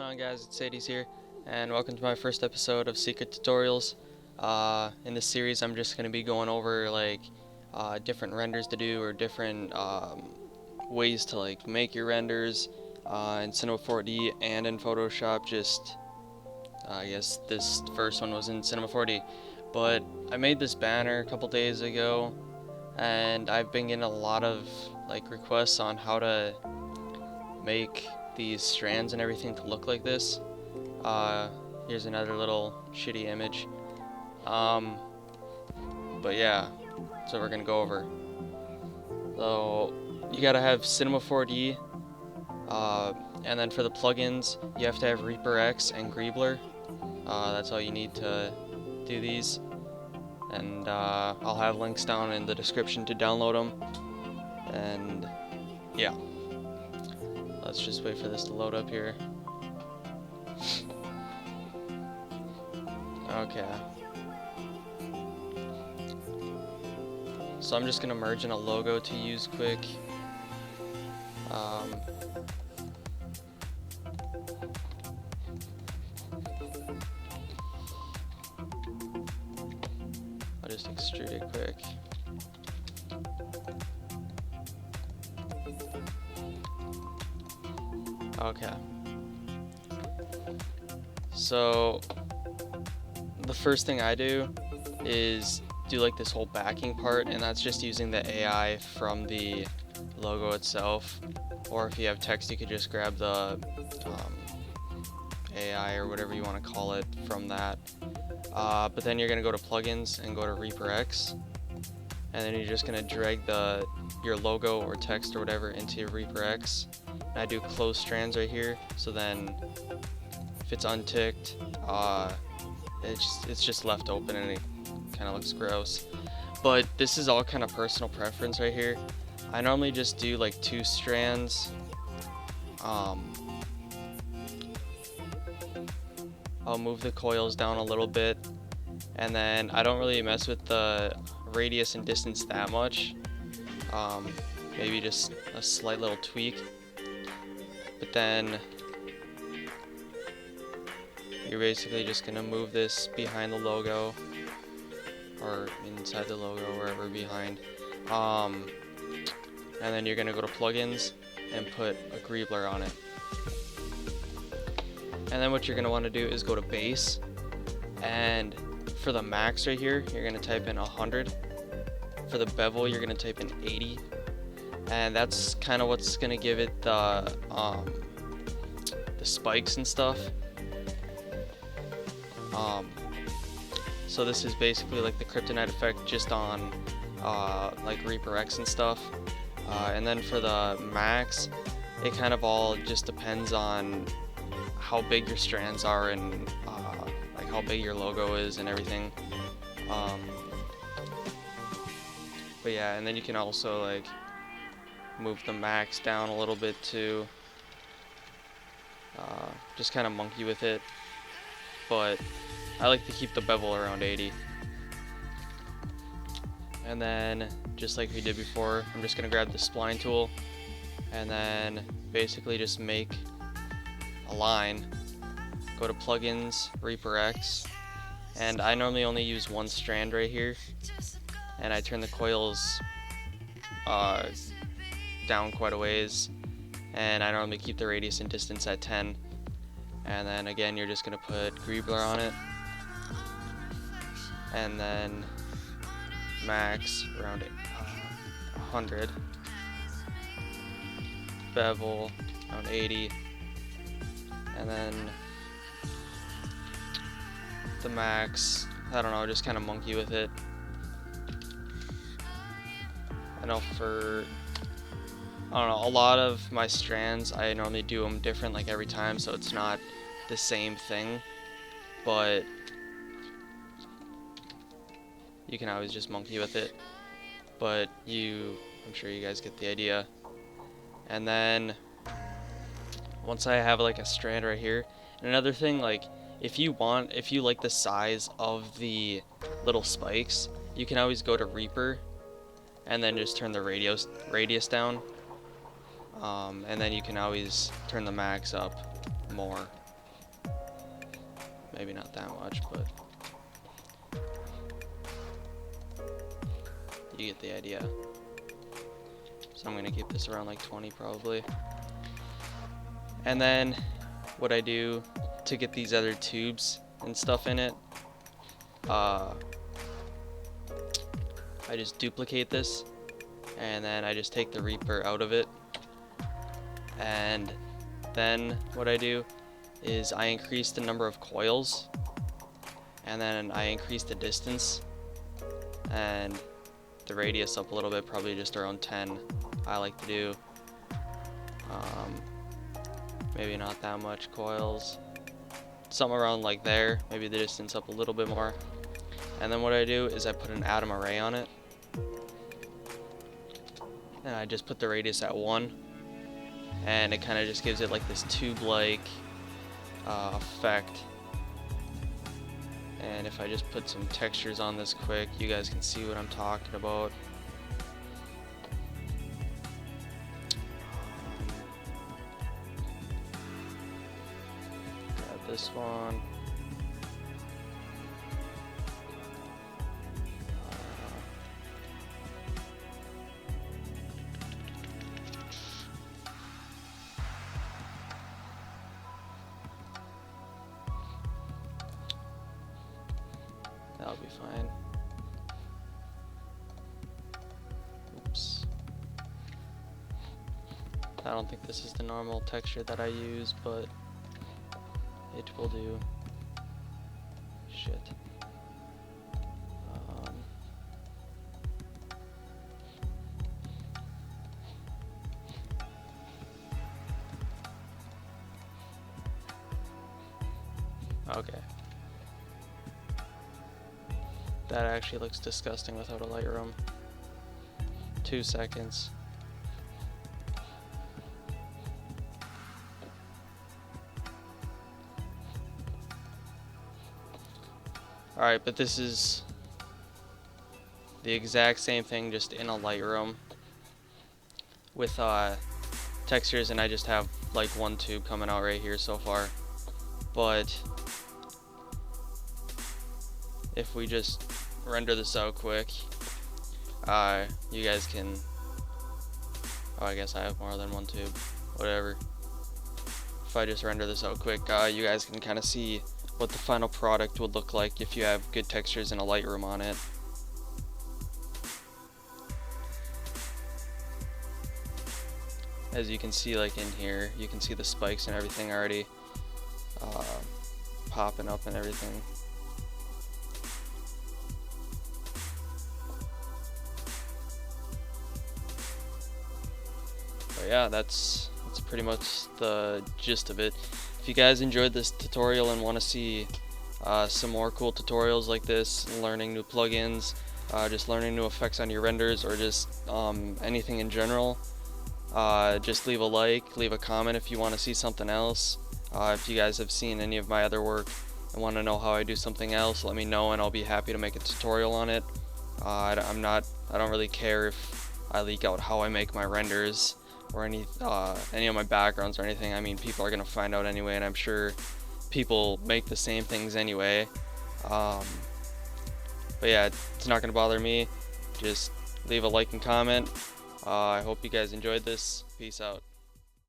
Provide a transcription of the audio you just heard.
on, guys? It's Sadie's here, and welcome to my first episode of Secret Tutorials. In this series, I'm just going to be going over different renders to do, or different ways to make your renders in Cinema 4D and in Photoshop. I guess this first one was in Cinema 4D, but I made this banner a couple days ago, and I've been getting a lot of requests on how to make these strands and everything to look like this. Here's another little shitty image. But yeah, that's what we're gonna go over. So you gotta have Cinema 4D, and then for the plugins, you have to have Reaper X and Greebler. That's all you need to do these. And I'll have links down in the description to download them. And yeah. Let's just wait for this to load up here. Okay. So I'm just gonna merge in a logo to use quick. I'll just extrude it quick. Okay. So the first thing I do is do this whole backing part, and that's just using the AI from the logo itself. Or if you have text, you could just grab the AI or whatever you want to call it from that. But then you're gonna go to plugins and go to Reaper X, and then you're just gonna drag your logo or text or whatever into Reaper X. And I do close strands right here, so then if it's unticked, it's just left open and it kind of looks gross. But this is all kind of personal preference right here. I normally just do 2 strands. I'll move the coils down a little bit, and then I don't really mess with the radius and distance that much. Maybe just a slight little tweak. But then you're basically just gonna move this behind the logo, or inside the logo, wherever behind. And then you're gonna go to plugins and put a Greebler on it. And then what you're gonna want to do is go to base, and for the max right here, you're gonna type in 100. For the bevel, you're gonna type in 80. And that's kind of what's gonna give it the spikes and stuff. So this is basically the kryptonite effect, just on Reaper X and stuff. And then for the max, it kind of all just depends on how big your strands are, and how big your logo is and everything. But yeah, and then you can also move the max down a little bit too. Just kind of monkey with it, but I like to keep the bevel around 80. And then, just like we did before, I'm just gonna grab the spline tool, and then basically just make a line. Go to plugins, Reaper X, and I normally only use 1 strand right here, and I turn the coils down quite a ways, and I normally keep the radius and distance at 10. And then again, you're just gonna put Greebler on it, and then max around 100, bevel around 80, and then the max, I don't know, just kind of monkey with it. I know a lot of my strands, I normally do them different every time, so it's not the same thing, but you can always just monkey with it. But I'm sure you guys get the idea. And then once I have a strand right here, and another thing, if you like the size of the little spikes, you can always go to Reaper and then just turn the radius down, and then you can always turn the max up more. maybe not that much, but you get the idea. So I'm gonna keep this around like 20 probably. And then what I do to get these other tubes and stuff in it, I just duplicate this, and then I just take the Reaper out of it, and then what I do is I increase the number of coils, and then I increase the distance and the radius up a little bit, probably just around 10 I like to do. Maybe not that much coils, something around like there, maybe the distance up a little bit more. And then what I do is I put an atom array on it, and I just put the radius at 1, and it kind of just gives it like this tube-like effect. And if I just put some textures on this quick, you guys can see what I'm talking about. Grab this one. That'll be fine. Oops. I don't think this is the normal texture that I use, but it will do. Shit. Okay. That actually looks disgusting without a Lightroom. 2 seconds. Alright, but this is the exact same thing, just in a Lightroom with textures, and I just have like one tube coming out right here so far. But if we just render this out quick, you guys can, oh, I guess I have more than one tube, whatever. If I just render this out quick, you guys can kind of see what the final product would look like if you have good textures in a Lightroom on it. As you can see, like in here, you can see the spikes and everything already popping up and everything. But yeah, that's pretty much the gist of it. If you guys enjoyed this tutorial and want to see some more cool tutorials like this, learning new plugins, just learning new effects on your renders, or just anything in general, just leave a like, leave a comment if you want to see something else. If you guys have seen any of my other work and want to know how I do something else, let me know and I'll be happy to make a tutorial on it. I don't really care if I leak out how I make my renders or any of my backgrounds or anything. I mean, people are gonna find out anyway, and I'm sure people make the same things anyway. But yeah, it's not gonna bother me. Just leave a like and comment. I hope you guys enjoyed this. Peace out.